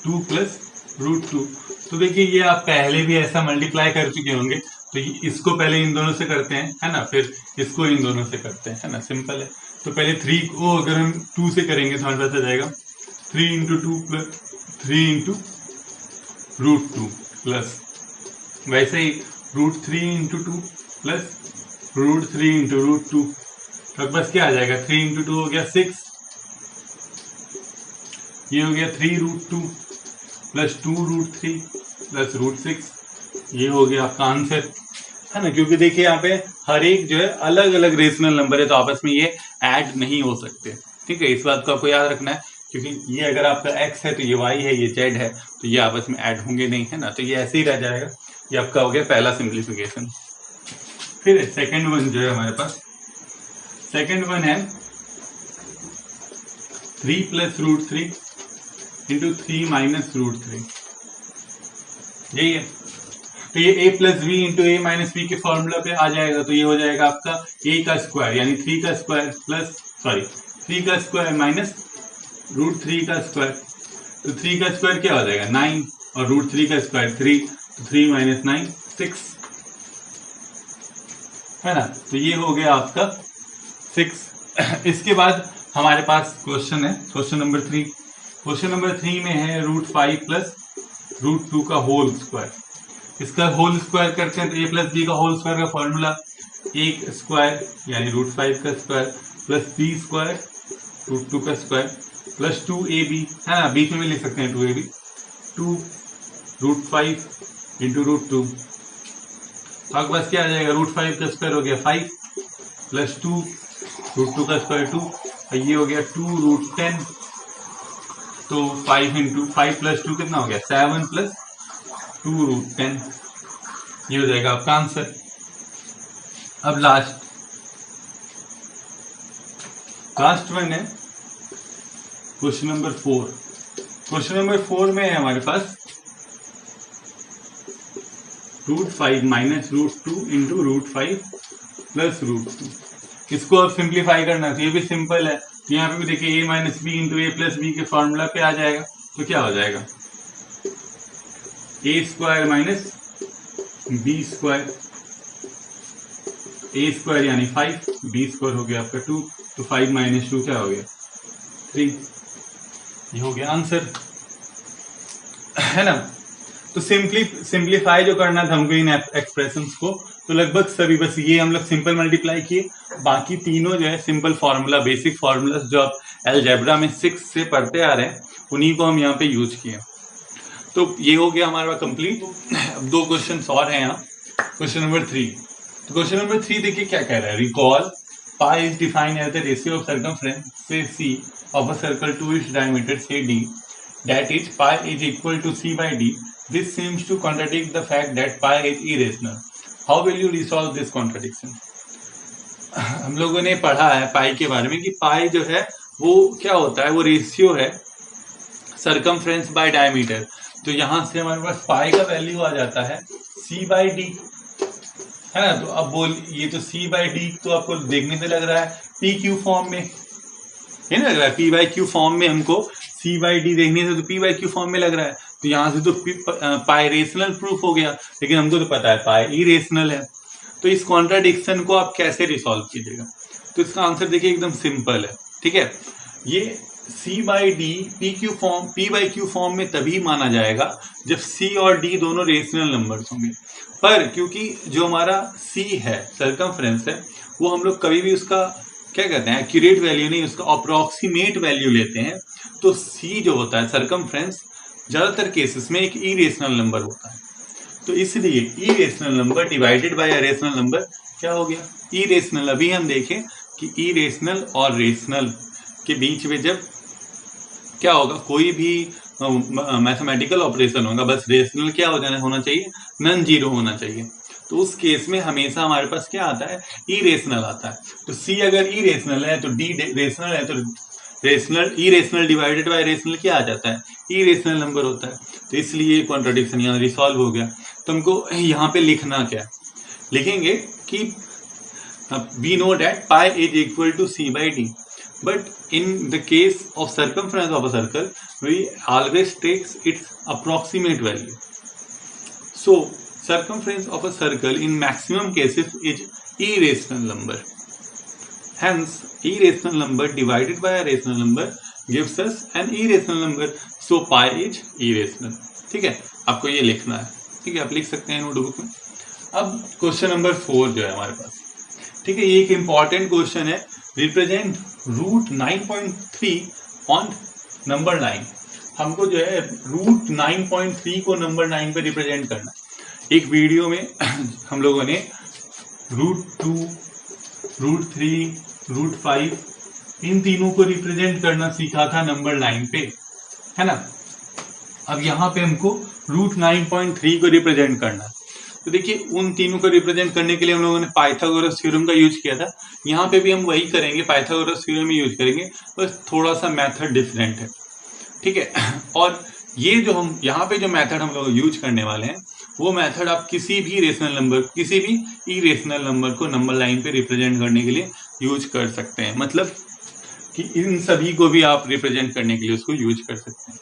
2 प्लस √2। तो देखिए ये आप पहले भी ऐसा मल्टीप्लाई कर चुके होंगे, तो इसको पहले इन दोनों से करते हैं, है ना, फिर इसको इन दोनों से करते हैं, है ना, सिंपल है। तो पहले 3 को अगर हम 2 से करेंगे तो हमारे पास आ जाएगा 3 इंटू 2 प्लस 3 इंटू √2 प्लस वैसे ही √3 इंटू 2 प्लस √3 इंटू √2। तो बस क्या आ जाएगा, 3 इंटू 2 हो गया 6, ये हो गया 3 √2 प्लस 2 √3 प्लस √6। ये हो गया आपका आंसर, है ना। क्योंकि देखिए यहाँ पे हर एक जो है अलग अलग रेशनल नंबर है, तो आपस में ये ऐड नहीं हो सकते, ठीक है। इस बात को आपको याद रखना है, क्योंकि ये अगर आपका x है तो ये y है, ये z है, तो ये आपस में ऐड होंगे नहीं, है ना। तो ये ऐसे ही रह जाएगा। ये आपका हो गया पहला सिंप्लीफिकेशन। फिर सेकंड वन जो है हमारे पास, सेकंड वन है 3 प्लस √3 इंटू 3 माइनस √3, यही है। तो ये a plus B into a minus B के फॉर्मूला पे आ जाएगा। तो ये हो जाएगा आपका a का स्क्वायर यानी 3 का स्क्वायर प्लस 3 का स्क्वायर माइनस √3 का स्क्वायर। तो 3 का स्क्वायर क्या हो जाएगा 9 और √3 का स्क्वायर 3, तो 3 माइनस 9 6, है ना। तो ये हो गया आपका 6। इसके बाद हमारे पास क्वेश्चन है, क्वेश्चन नंबर 3। क्वेश्चन नंबर 3 में है √5 प्लस √2 का होल स्क्वायर। इसका होल स्क्वायर करते हैं तो a प्लस बी का होल स्क्वायर का फॉर्मूला a स्क्वायर यानी √5 का स्क्वायर प्लस b स्क्वायर √2 का स्क्वायर प्लस 2ab, है ना, बीच में भी लिख सकते हैं 2ab, 2 √5 इंटू √2। आपके पास क्या आ जाएगा, √5 का स्क्वायर हो गया 5 प्लस 2 √2 का स्क्वायर 2, और ये हो गया 2 √10। तो 5 इंटू 5 प्लस 2 कितना हो गया 7 प्लस 2 √10, ये हो जाएगा आपका आंसर। अब लास्ट वन है क्वेश्चन नंबर 4। क्वेश्चन नंबर 4 में है हमारे पास √5 माइनस √2 इंटू √5 प्लस √2। इसको अब सिंप्लीफाई करना है, तो ये भी सिंपल है। तो यहाँ पे भी देखिए a minus B into a plus B के फॉर्मूला पे आ जाएगा। तो क्या हो जाएगा a square minus b square, a square यानी 5, b स्क्वायर हो गया आपका 2, तो 5 माइनस 2 क्या हो गया 3, ये हो गया आंसर, है ना। तो सिंप्लीफाई जो करना था हमको इन एक्सप्रेशंस को, तो लगभग सभी, बस ये हम लोग सिंपल मल्टीप्लाई किए, बाकी तीनों जो है सिंपल फार्मूला, बेसिक फार्मूला जो आप अलजेब्रा में 6 से पढ़ते आ रहे हैं, उन्हीं को हम यहाँ पे यूज किए। तो ये हो गया हमारा कंप्लीट। अब 2 क्वेश्चन और हैं यहाँ। क्वेश्चन नंबर 3, तो क्वेश्चन नंबर 3 देखिए क्या कह रहा है, recall pi is defined as the ratio of circumference say c of a circle to its diameter say d, that is pi is equal to c by d. This seems to contradict the fact that pi is irrational. How will you resolve this contradiction? हम लोगों ने पढ़ा है पाई के बारे में कि पाई जो है वो क्या होता है, वो रेशियो है सर्कमफ्रेंस बाय डायमीटर। तो यहाँ से हमारे पास पाई का वैल्यू आ जाता है c by d, है ना। तो अब ये तो c by d तो आपको देखने पे लग रहा है p q फॉर्म में, ये नहीं लग रहा है p by q फॉर्म में, हमको c by d देखने से तो p by q फॉर्म में लग रहा है। तो यहाँ से तो पाई रेशनल प्रूफ हो गया, लेकिन हमको तो पता है पाई इरेशनल है। तो इस कॉन्ट्राडिक्शन को आप कैसे रिसॉल्व कीजिएगा, तो इसका आंसर देखिए एकदम सिंपल है, ठीक है। ये c by D p by q form में तभी माना जाएगा जब c और d दोनों रेशनल नंबर्स होंगे। पर क्योंकि जो हमारा c है सर्कमफ्रेंस है, वो हम लोग कभी भी उसका क्या कहते हैं एक्यूरेट वैल्यू नहीं, उसका अप्रोक्सीमेट वैल्यू लेते हैं। तो c जो होता है सर्कमफ्रेंस ज्यादातर केसेस में एक इरेशनल नंबर होता है। तो इसलिए irrational number divided by a rational number क्या हो गया इरेशनल। अभी हम देखें कि इरेशनल और रेशनल के बीच में जब क्या होगा, कोई भी मैथमेटिकल ऑपरेशन होगा, बस रेशनल क्या होना चाहिए, नॉन जीरो होना चाहिए। तो उस केस में हमेशा हमारे पास क्या आता है, इरेशनल आता है। तो सी अगर इरेशनल है तो डी रेशनल है, तो rational irrational divided by rational क्या आ जाता है, इरेशनल नंबर होता है। तो इसलिए कॉन्ट्राडिक्शन यहाँ रिसॉल्व हो गया। तो हमको यहाँ पे लिखना क्या, लिखेंगे कि we know that pi is equal to C by D. but in the case of circumference of a circle, we always takes its approximate value. So circumference of a circle in maximum cases is irrational number. Hence, irrational number divided by a rational number gives us an irrational number. So pi is irrational. ठीक है, आपको ये लिखना है. ठीक है, आप लिख सकते हैं नोटबुक में. अब क्वेश्चन नंबर 4 जो है हमारे पास, ठीक है, ये एक इंपॉर्टेंट क्वेश्चन है. Represent root 9.3 on number 9. हमको जो है रूट 9.3 को नंबर 9 पे रिप्रेजेंट करना. एक वीडियो में हम लोगों ने रूट 2, रूट 3, रूट 5 इन तीनों को रिप्रेजेंट करना सीखा था नंबर 9 पे, है ना. अब यहाँ पे हमको रूट 9.3 को रिप्रेजेंट करना. तो देखिए, उन तीनों को रिप्रेजेंट करने के लिए हम लोगों ने पाइथागोरस थ्योरम का यूज किया था. यहाँ पे भी हम वही करेंगे, पाइथागोरस थ्योरम ही यूज करेंगे, बस थोड़ा सा मेथड डिफरेंट है. ठीक है, और ये जो हम यहाँ पे जो मेथड हम लोग यूज करने वाले हैं, वो मेथड आप किसी भी रेशनल नंबर, किसी भी इरेशनल नंबर को नंबर लाइन पे रिप्रेजेंट करने के लिए यूज कर सकते हैं. मतलब कि इन सभी को भी आप रिप्रेजेंट करने के लिए उसको यूज कर सकते हैं.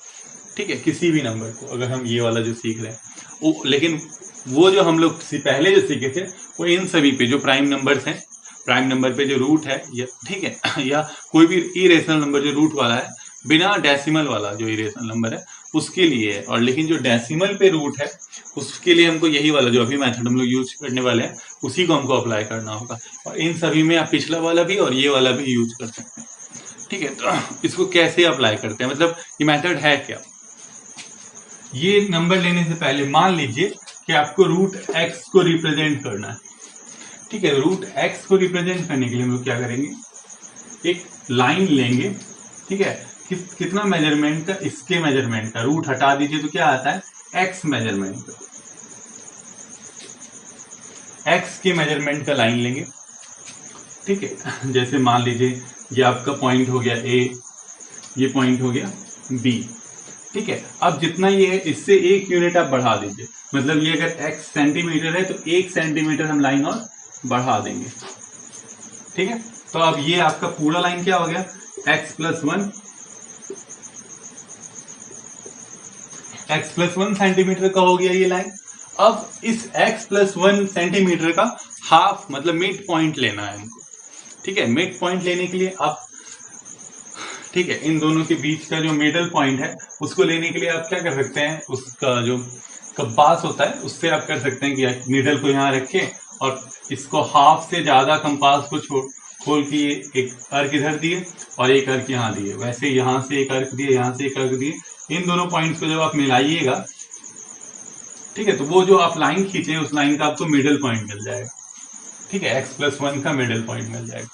ठीक है, किसी भी नंबर को, अगर हम ये वाला जो सीख रहे हैं वो, लेकिन वो जो हम लोग पहले जो सीखे थे वो इन सभी पे जो प्राइम नंबर्स हैं, प्राइम नंबर पे जो रूट है, या ठीक है, या कोई भी इरेशनल नंबर जो रूट वाला है, बिना डेसिमल वाला जो इरेशनल नंबर है उसके लिए है. और लेकिन जो डेसिमल पे रूट है उसके लिए हमको यही वाला जो अभी मेथड हम लोग यूज करने वाले हैं उसी को हमको अप्लाई करना होगा. और इन सभी में आप पिछला वाला भी और ये वाला भी यूज कर सकते हैं. ठीक है, तो इसको कैसे अप्लाई करते हैं, मतलब ये मेथड है क्या. ये नंबर लेने से पहले मान लीजिए कि आपको रूट एक्स को रिप्रेजेंट करना है. ठीक है, रूट एक्स को रिप्रेजेंट करने के लिए हम लोग क्या करेंगे, एक लाइन लेंगे. ठीक है, कितना मेजरमेंट का, इसके मेजरमेंट का. रूट हटा दीजिए तो क्या आता है, एक्स मेजरमेंट का. एक्स के मेजरमेंट का लाइन लेंगे. ठीक है, जैसे मान लीजिए ये आपका पॉइंट हो गया ए, ये पॉइंट हो गया बी. ठीक है, अब जितना ये है इससे 1 यूनिट आप बढ़ा दीजिए. मतलब ये अगर x सेंटीमीटर है तो 1 सेंटीमीटर हम लाइन और बढ़ा देंगे. ठीक है, तो अब ये आपका पूरा लाइन क्या हो गया, x+1 सेंटीमीटर का हो गया ये लाइन. अब इस x+1 सेंटीमीटर का हाफ, मतलब मिड पॉइंट लेना है हमको. ठीक है, मिड पॉइंट लेने के लिए आप, ठीक है, इन दोनों के बीच का जो मिडल पॉइंट है उसको लेने के लिए आप क्या कर सकते हैं, उसका जो कंपास होता है उससे आप कर सकते हैं कि मिडल को यहाँ रखें और इसको हाफ से ज्यादा कंपास को खोल के एक अर्क इधर दिए और एक अर्क यहाँ दिए. वैसे यहाँ से एक अर्क दिए, यहाँ से एक अर्क दिए. इन दोनों पॉइंट्स को जब आप मिलाइएगा, ठीक है, तो वो जो आप लाइन खींचे उस लाइन का आपको मिडल पॉइंट मिल जाएगा. ठीक है, x+1 का मिडल पॉइंट मिल जाएगा.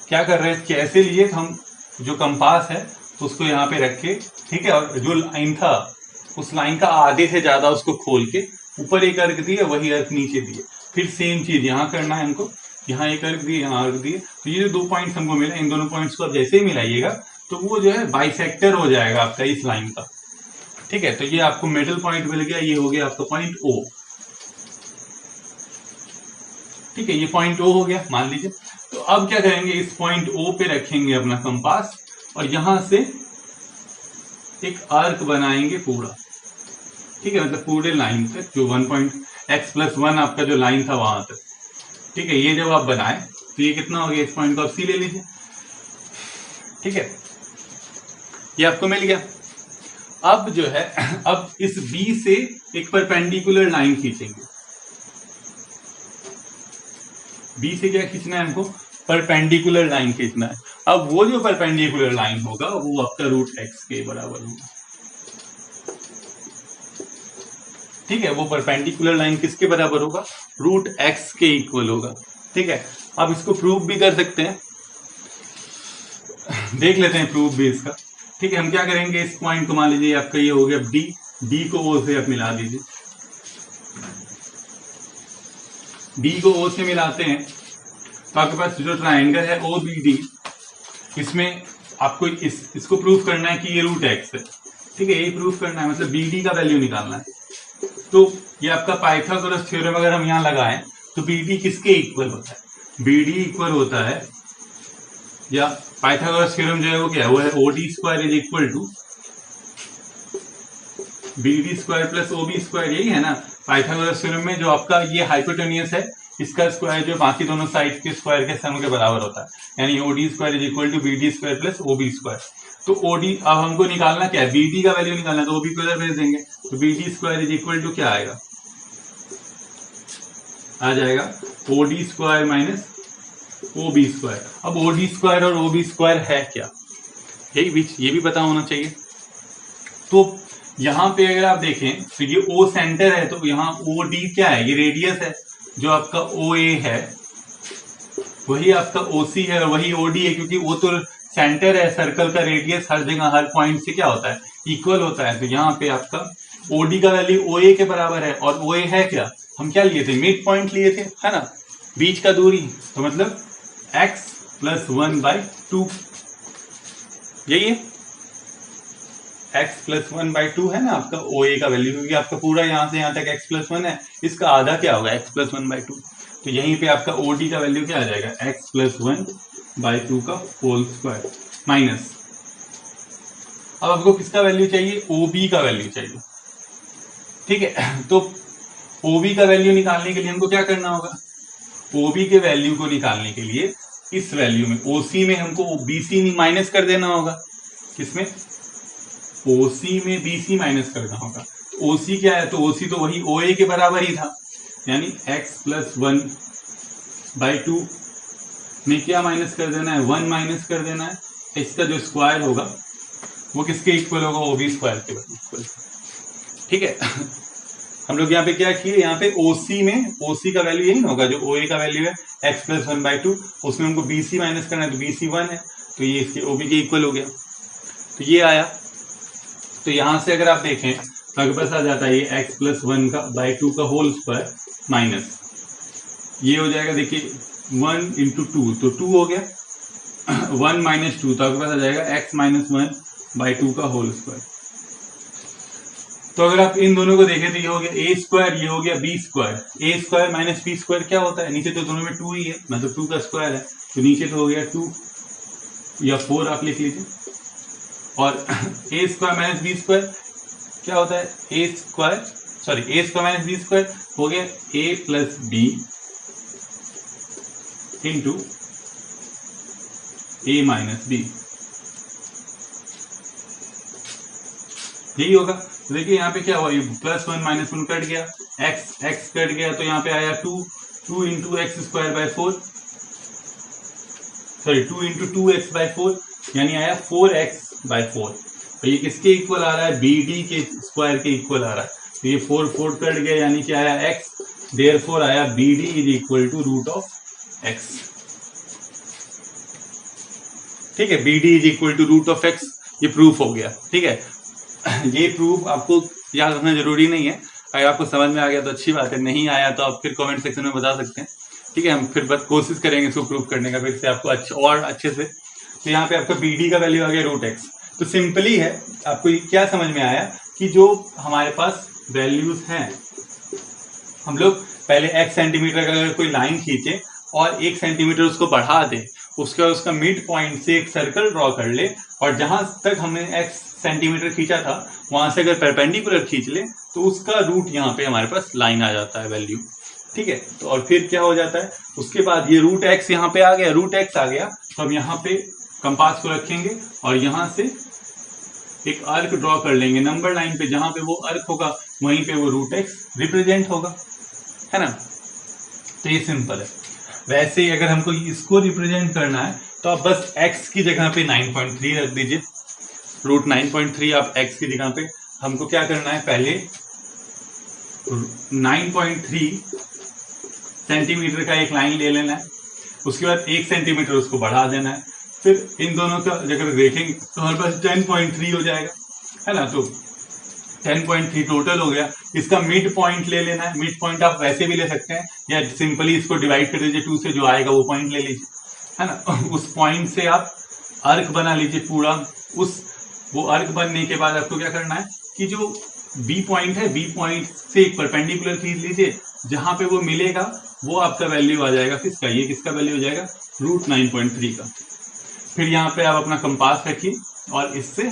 क्या कर रहे हैं, कैसे लिए, हम जो कंपास है उसको यहाँ पे रखे. ठीक है, और जो लाइन था उस लाइन का आधे से ज्यादा उसको खोल के ऊपर एक अर्क दिए, वही अर्क नीचे दिए. फिर सेम चीज यहाँ करना है हमको, यहाँ एक अर्क दिए, यहाँ अर्क दिए. तो ये जो 2 पॉइंट्स हमको मिले, इन दोनों पॉइंट्स को आप जैसे ही मिलाइएगा तो वो जो है बाइसेक्टर हो जाएगा आपका इस लाइन का. ठीक है, तो ये आपको मिडल पॉइंट मिल गया, ये हो गया आपका पॉइंट O. ठीक है, ये पॉइंट O हो गया मान लीजिए. तो अब क्या करेंगे, इस पॉइंट O पे रखेंगे अपना कंपास और यहां से एक आर्क बनाएंगे पूरा. ठीक है, मतलब पूरे लाइन तक, जो x+1 आपका जो लाइन था वहां तक. ठीक है, ये जब आप बनाए तो ये कितना हो गया, इस पॉइंट को आप C ले लीजिए. ठीक है, ये आपको मिल गया. अब जो है, अब इस B से एक परपेंडिकुलर लाइन खींचेंगे. B से क्या खींचना है हमको, परपेंडिकुलर लाइन खींचना है. अब वो जो परपेंडिकुलर लाइन होगा वो आपका रूट x के बराबर होगा. ठीक है, वो परपेंडिकुलर लाइन किसके बराबर होगा, रूट x के इक्वल होगा. ठीक है, अब इसको प्रूफ भी कर सकते हैं, देख लेते हैं प्रूफ भी इसका. ठीक है, हम क्या करेंगे, इस पॉइंट को मान लीजिए आपका ये हो गया D को O से आप मिला दीजिए. D को O से मिलाते हैं तो आपके पास जो ट्राइंगल है OBD, इसमें आपको इसको प्रूफ करना है कि ये रूट x है. ठीक है, यही प्रूफ करना है, मतलब BD का वैल्यू निकालना है. तो ये आपका पाइथागोरस थ्योरम अगर हम यहाँ लगाएं तो BD किसके इक्वल होता है, BD इक्वल होता है, या पाइथागोरस थ्योरम जो है वो क्या है, वो है OD square is equal to BD square plus OB square, यही है ना पाइथागोरस थ्योरम में। जो आपका ये हाइपोटेन्यूस है इसका स्क्वायर जो बाकी दोनों साइड के स्क्वायर के सम के बराबर होता है, यानी OD square is equal to BD square plus OB square. तो OD अब हमको निकालना क्या है, BD का वैल्यू निकालना है, तो OB को इधर भेज देंगे, तो BD square is equal to क्या आएगा, आ जाएगा OD square minus OB square. अब OD स्क्वायर और OB स्क्वायर है क्या, यही बीच ये भी पता होना चाहिए। तो यहाँ पे अगर आप देखें तो ये O सेंटर है, तो यहाँ OD क्या है, ये रेडियस है। जो आपका OA है वही आपका OC है और वही OD है, क्योंकि वो तो सेंटर है, सर्कल का रेडियस हर जगह हर पॉइंट से क्या होता है, इक्वल होता है। तो यहाँ पे आपका OD का वैल्यू OA के बराबर है, और OA है क्या, हम क्या लिए थे, मिड पॉइंट लिए थे, है ना, बीच का दूरी, तो मतलब x प्लस 1/2, यही है x प्लस 1/2 है ना आपका OA का वैल्यू, क्योंकि आपका पूरा यहाँ से यहाँ तक x प्लस 1 है, इसका आधा क्या होगा x प्लस 1/2। तो यहीं पे आपका OD का वैल्यू क्या आ जाएगा, x प्लस 1/2 का होल स्क्वायर माइनस। अब आपको किसका वैल्यू चाहिए, OB का वैल्यू चाहिए, ठीक है। तो OB का वैल्यू निकालने के लिए हमको क्या करना होगा, OB के वैल्यू को निकालने के लिए इस वैल्यू में OC में हमको BC माइनस कर देना होगा, किसमें, OC में BC माइनस करना होगा। तो OC क्या है, तो OC तो वही OA के बराबर ही था, यानी x प्लस 1/2 में क्या माइनस कर देना है, 1 माइनस कर देना है। इसका जो स्क्वायर होगा वो किसके इक्वल होगा, OB स्क्वायर के इक्वल, ठीक है। हम लोग यहाँ पे क्या किए, यहाँ पे OC में OC का वैल्यू यही ना होगा जो OA का वैल्यू है x प्लस 1/2, उसमें हमको BC माइनस करना है, तो BC 1 है, तो ये इसके OB के इक्वल हो गया, तो ये आया। तो यहाँ से अगर आप देखें तो आपके पास आ जाता है ये x प्लस 1/2 का होल स्क्वायर माइनस, ये हो जाएगा देखिए 1 × 2, तो 2 हो गया, 1 माइनस 2, तो आपके पास आ जाएगा x माइनस 1/2 का होल स्क्वायर। तो अगर आप इन दोनों को देखें तो ये हो गया a स्क्वायर, ये हो गया b square. a square minus b square क्या होता है, नीचे तो दोनों में 2 ही है, मतलब 2 का स्क्वायर है, तो नीचे तो हो गया 2 या 4 आप लिख लीजिए। और a square minus b square क्या होता है, a square minus b square हो गया a plus b into a minus b, यही होगा। तो देखिए यहाँ पे क्या हुआ, ये प्लस 1 माइनस 1 कट गया, x कट गया, तो यहाँ पे आया 2 into x square by 4, sorry 2 into 2x/4, यानी आया 4x/4। तो ये किसके इक्वल आ रहा है, BD के स्क्वायर के इक्वल आ रहा है। तो ये 4 कट गया, यानी क्या आया x, देयरफॉर आया BD is equal to root of x, ठीक है, BD is equal to root of x, ये प्रूफ हो गया, ठीक है। ये प्रूफ आपको याद रखना जरूरी नहीं है, अगर आपको समझ में आ गया तो अच्छी बात है, नहीं आया तो आप फिर कमेंट सेक्शन में बता सकते हैं, ठीक है। हम फिर बस कोशिश करेंगे इसको प्रूफ करने का फिर से आपको और अच्छे से। तो यहाँ पे आपका BD का वैल्यू आ गया रूट x। तो सिंपली है, आपको क्या समझ में आया कि जो हमारे पास वैल्यूज हैं, हम लोग पहले x सेंटीमीटर का अगर कोई लाइन खींचे और 1 सेंटीमीटर उसको बढ़ा दे, उसका मिड पॉइंट से एक सर्कल ड्रॉ कर ले, और जहां तक हमने x सेंटीमीटर खींचा था वहां से अगर परपेंडिकुलर खींच ले तो उसका रूट यहाँ पे हमारे पास लाइन आ जाता है वैल्यू, ठीक है। तो और फिर क्या हो जाता है, उसके बाद ये रूट x यहाँ पे आ गया, रूट x आ गया, तो हम यहाँ पे कंपास को रखेंगे और यहाँ से एक आर्क ड्रॉ कर लेंगे नंबर लाइन पे, जहां पे वो आर्क होगा वहीं पे वो रूट x रिप्रेजेंट होगा, है ना। तो ये सिंपल है। वैसे ही अगर हमको इसको रिप्रेजेंट करना है तो आप बस x की जगह पे 9.3 रख दीजिए, रूट 9.3 आप x की जगह पे, हमको क्या करना है, पहले 9.3 सेंटीमीटर का एक लाइन ले लेना है, उसके बाद 1 सेंटीमीटर उसको बढ़ा देना है, फिर इन दोनों का अगर देखेंगे तो हमारे पास 10.3 हो जाएगा, है ना। तो 10.3 टोटल हो गया। इसका मिड पॉइंट ले लेना है, मिड पॉइंट आप वैसे भी ले सकते हैं या सिंपली इसको डिवाइड कर दीजिए 2 से, जो आएगा वो पॉइंट ले लीजिए, है ना। उस पॉइंट से आप आर्क बना लीजिए पूरा, वो आर्क बनने के बाद आपको क्या करना है कि जो बी पॉइंट है, बी पॉइंट से एक परपेंडिकुलर खींच लीजिए, जहां पे वो मिलेगा वो आपका वैल्यू आ जाएगा किसका, ये किसका वैल्यू हो जाएगा, रूट 9.3 का। फिर यहाँ पे आप अपना कंपास रखिए और इससे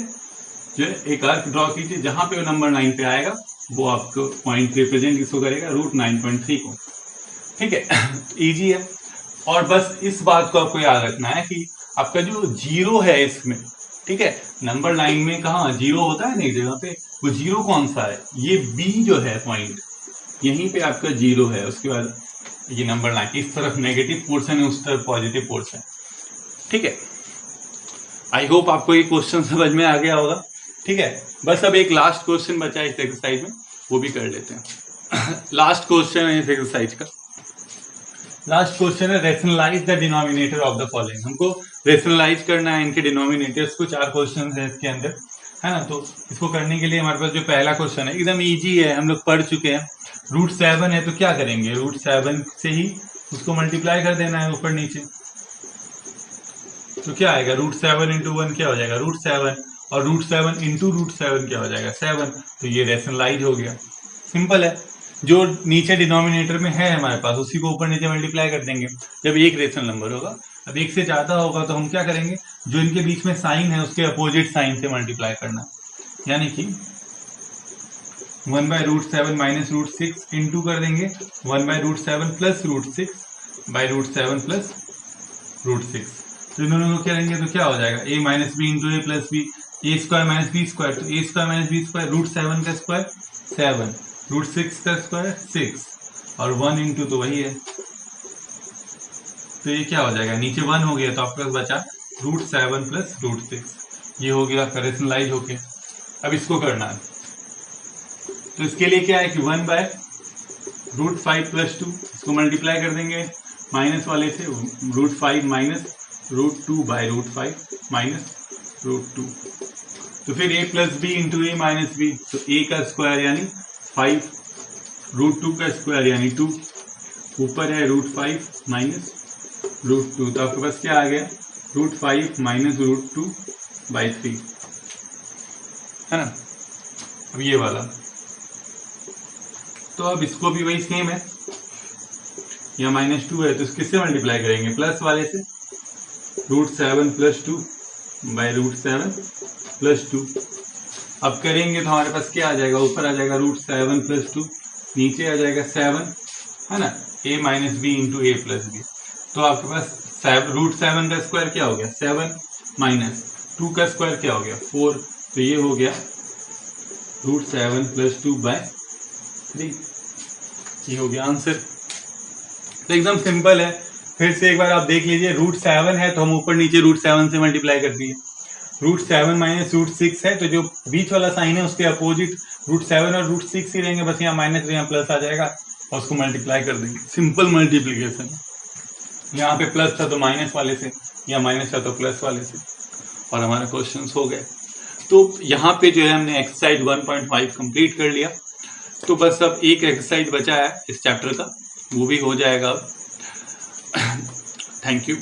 जो है एक आर्क ड्रॉ कीजिए, जहां पे वो नंबर 9 पे आएगा वो आपको पॉइंट रिप्रेजेंट इसको करेगा √9.3 को। ठीक है, इजी है। और बस इस बात को आपको याद रखना है कि आपका जो जीरो है इसमें, ठीक है, नंबर 9 में कहाँ जीरो होता है ना एक जगह पे, वो जीरो कौन सा है, ये बी जो है पॉइंट, यहीं पे आपका जीरो है। उसके बाद ये नंबर 9 इस तरफ नेगेटिव पोर्शन है, उस तरफ पॉजिटिव पोर्शन। ठीक है, आई होप आपको ये क्वेश्चन समझ में आ गया होगा। ठीक है, बस अब एक लास्ट क्वेश्चन बचा है इस एक्सरसाइज में, वो भी कर लेते हैं। लास्ट क्वेश्चन है इस एक्सरसाइज का। लास्ट क्वेश्चन है rationalise the denominator of the following. हमको रेशनलाइज करना है इनके डिनोमिनेटर्स को। 4 क्वेश्चन है इसके अंदर, है ना। तो इसको करने के लिए हमारे पास जो पहला क्वेश्चन है एकदम इजी है, हम लोग पढ़ चुके हैं। √7 है तो क्या करेंगे, √7 से ही उसको मल्टीप्लाई कर देना है ऊपर नीचे। तो क्या आएगा, √7 × 1 क्या हो जाएगा √7, और √7 × √7 क्या हो जाएगा 7। तो ये रेशनलाइज हो गया, सिंपल है। जो नीचे डिनोमिनेटर में है हमारे पास उसी को ऊपर नीचे मल्टीप्लाई कर देंगे जब एक रेशनल नंबर होगा। अब एक से ज्यादा होगा तो हम क्या करेंगे, जो इनके बीच में साइन है उसके अपोजिट साइन से मल्टीप्लाई करना, यानी कि 1/√7 - √6 इंटू कर देंगे 1/√7 + √6/√7 + √6। तो इन दोनों को करेंगे तो क्या हो जाएगा, a - b × a + b, a² - b², तो a² - b², √7 का स्क्वायर 7, √6 का स्क्वायर 6, और 1 इंटू तो वही है। तो ये क्या हो जाएगा, नीचे 1 हो गया तो आपके पास बचा √7 + √6। ये हो गया रेशनलाइज होके। अब इसको करना है, तो इसके लिए क्या है कि 1/√5 + 2, इसको मल्टीप्लाई कर देंगे माइनस वाले से, √5 - √2/√5 - √2। तो फिर a + b × a - b, तो a का स्क्वायर यानी 5, √2 का स्क्वायर यानी 2, ऊपर है √5 - √2, तो आपके पास क्या आ गया, √5 - √2/3, है ना। अब ये वाला, तो अब इसको भी वही सेम है, यहाँ -2 है तो किससे मल्टीप्लाई करेंगे, प्लस वाले से, √7 + 2/√7 + 2। अब करेंगे तो हमारे पास क्या आ जाएगा, ऊपर आ जाएगा √7 + 2, नीचे आ जाएगा 7, है ना, a - b × a + b। तो आपके पास √7 का स्क्वायर क्या हो गया 7, माइनस 2 का स्क्वायर क्या हो गया 4, तो ये हो गया √7 + 2/3। ये हो गया आंसर। तो एकदम सिंपल है। फिर से एक बार आप देख लीजिए, √7 है तो हम ऊपर नीचे √7 से मल्टीप्लाई कर दिए, √7 - √6 है तो जो बीच वाला साइन है उसके अपोजिट √7 और √6 ही रहेंगे, बस यहाँ माइनस यहाँ प्लस आ जाएगा और उसको मल्टीप्लाई कर देंगे। सिंपल मल्टीप्लीकेशन, यहाँ पे प्लस था तो माइनस वाले से, यहाँ माइनस था तो प्लस वाले से, और हमारा क्वेश्चन हो गए। तो यहाँ पे जो है हमने एक्सरसाइज 1.5 कंप्लीट कर लिया। तो बस अब एक एक्सरसाइज बचा है इस चैप्टर का, वो भी हो जाएगा अब। Thank you.